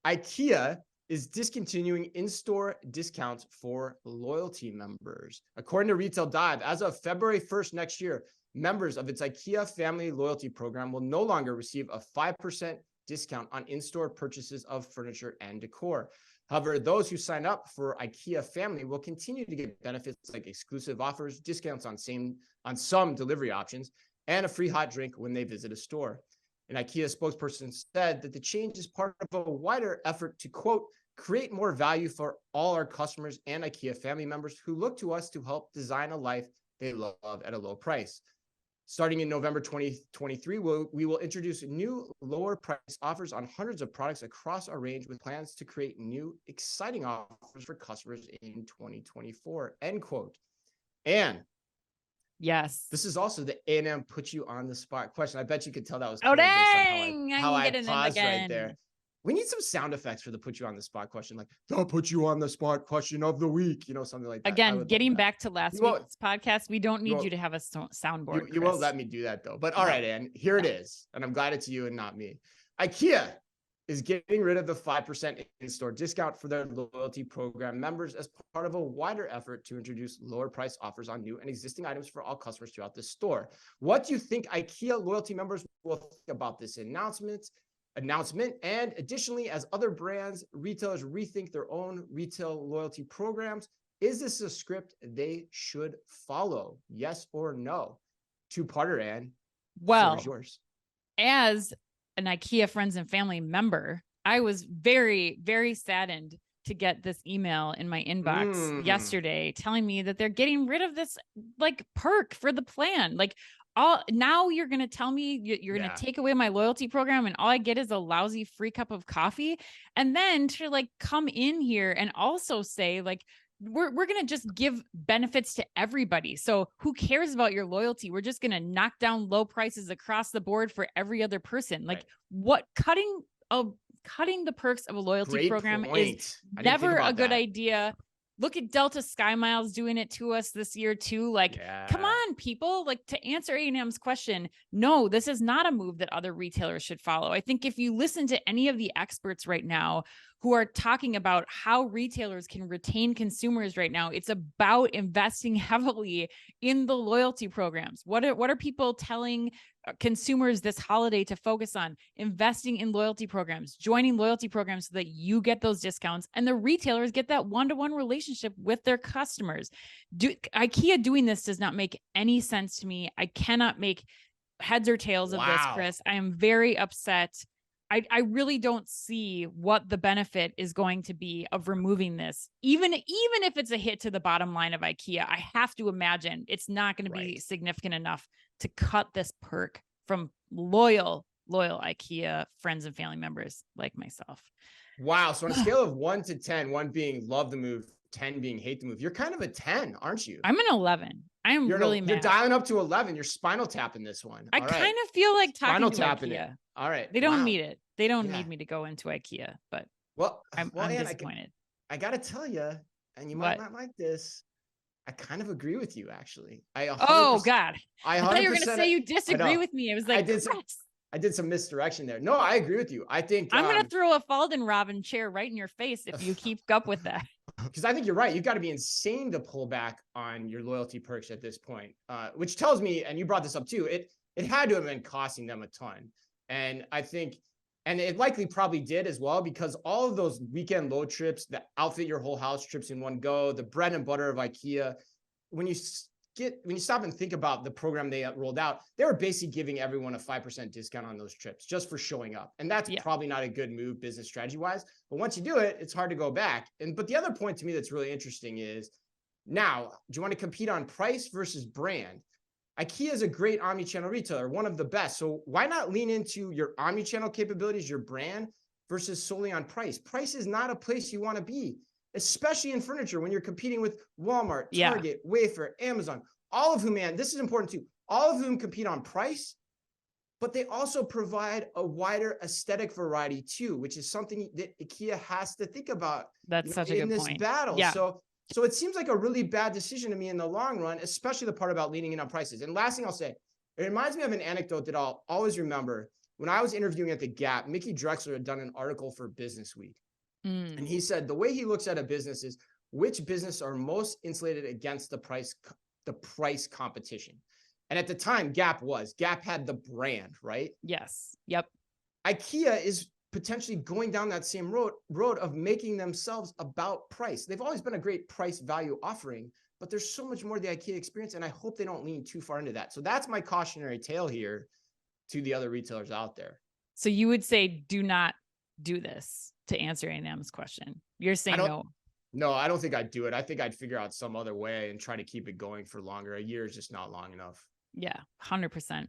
IKEA is discontinuing in-store discounts for loyalty members. According to Retail Dive, as of February 1st next year, members of its IKEA family loyalty program will no longer receive a 5% discount on in-store purchases of furniture and decor. However, those who sign up for IKEA family will continue to get benefits like exclusive offers, discounts on some delivery options, and a free hot drink when they visit a store. An IKEA spokesperson said that the change is part of a wider effort to, quote, create more value for all our customers and IKEA family members who look to us to help design a life they love at a low price. Starting in November 2023, we will introduce new lower price offers on hundreds of products across our range with plans to create new exciting offers for customers in 2024, end quote. And yes, this is also the A&M put you on the spot question. I bet you could tell that was oh coming dang, based on how I paused right there. We need some sound effects for the put you on the spot question, like the put you on the spot question of the week, something like that. Again, getting back to last week's podcast, we don't need you to have a soundboard. You won't let me do that though. But all right, Ann, here it is. And I'm glad it's you and not me. IKEA is getting rid of the 5% in-store discount for their loyalty program members as part of a wider effort to introduce lower price offers on new and existing items for all customers throughout the store. What do you think IKEA loyalty members will think about this announcement? And additionally, as other brands, retailers rethink their own retail loyalty programs, is this a script they should follow? Yes or no? Two-parter, Ann. Well, yours. As an IKEA friends and family member, I was very, very saddened to get this email in my inbox yesterday telling me that they're getting rid of this like perk for the plan. Like, now you're going to tell me you're going to take away my loyalty program and all I get is a lousy free cup of coffee. And then to like come in here and also say like, we're going to just give benefits to everybody. So who cares about your loyalty? We're just going to knock down low prices across the board for every other person. Like what cutting the perks of a loyalty program is never a good idea. Look at Delta Sky Miles doing it to us this year too. Like, come on, people. Like, to answer A&M's question, no, this is not a move that other retailers should follow. I think if you listen to any of the experts right now who are talking about how retailers can retain consumers right now, it's about investing heavily in the loyalty programs. What are people telling consumers this holiday to focus on? Investing in loyalty programs, joining loyalty programs so that you get those discounts and the retailers get that one-to-one relationship with their customers. IKEA doing this does not make any sense to me. I cannot make heads or tails of this, Chris. I am very upset. I really don't see what the benefit is going to be of removing this. Even if it's a hit to the bottom line of IKEA, I have to imagine it's not going to be significant enough to cut this perk from loyal IKEA friends and family members like myself. Wow. So on a scale of 1 to 10, 1 being love the move, 10 being hate the move, you're kind of a 10, aren't you? I'm an 11. I am really mad. You're dialing up to 11. You're spinal tapping this one. I kind of feel like talking to IKEA. All right. They don't need it. They don't need me to go into IKEA, but I'm disappointed. I got to tell you, and you might not like this, I kind of agree with you, actually. Oh, God. I thought you were going to say you disagree with me. It was like, I did some misdirection there. No, I agree with you. I think I'm going to throw a Faldenraven chair right in your face if you keep up with that. Because I think you're right. You've got to be insane to pull back on your loyalty perks at this point, which tells me, and you brought this up too, it had to have been costing them a ton. And I think, and it likely probably did as well, because all of those weekend low trips, the outfit your whole house trips in one go, the bread and butter of IKEA, when you stop and think about the program they rolled out, they were basically giving everyone a 5% discount on those trips just for showing up. And that's probably not a good move business strategy wise, but once you do it, it's hard to go back. But the other point to me that's really interesting is, now, do you want to compete on price versus brand? IKEA is a great omnichannel retailer, one of the best. So why not lean into your omnichannel capabilities, your brand, versus solely on price? Price is not a place you want to be, especially in furniture when you're competing with Walmart, Target, Wayfair, Amazon, all of whom, man, this is important too, all of whom compete on price, but they also provide a wider aesthetic variety too, which is something that IKEA has to think about. That's such a good point. In this battle. Yeah. So it seems like a really bad decision to me in the long run, especially the part about leaning in on prices. And last thing I'll say, it reminds me of an anecdote that I'll always remember. when I was interviewing at the Gap, Mickey Drexler had done an article for Business Week. And he said the way he looks at a business is which business are most insulated against the price competition. And at the time, Gap had the brand, right? Yes. Yep. IKEA is potentially going down that same road of making themselves about price. They've always been a great price value offering, but there's so much more to the IKEA experience, and I hope they don't lean too far into that. So that's my cautionary tale here to the other retailers out there. So you would say do not do this, to answer Anam's question. You're saying no. No, I don't think I'd do it. I think I'd figure out some other way and try to keep it going for longer. A year is just not long enough. Yeah, 100%.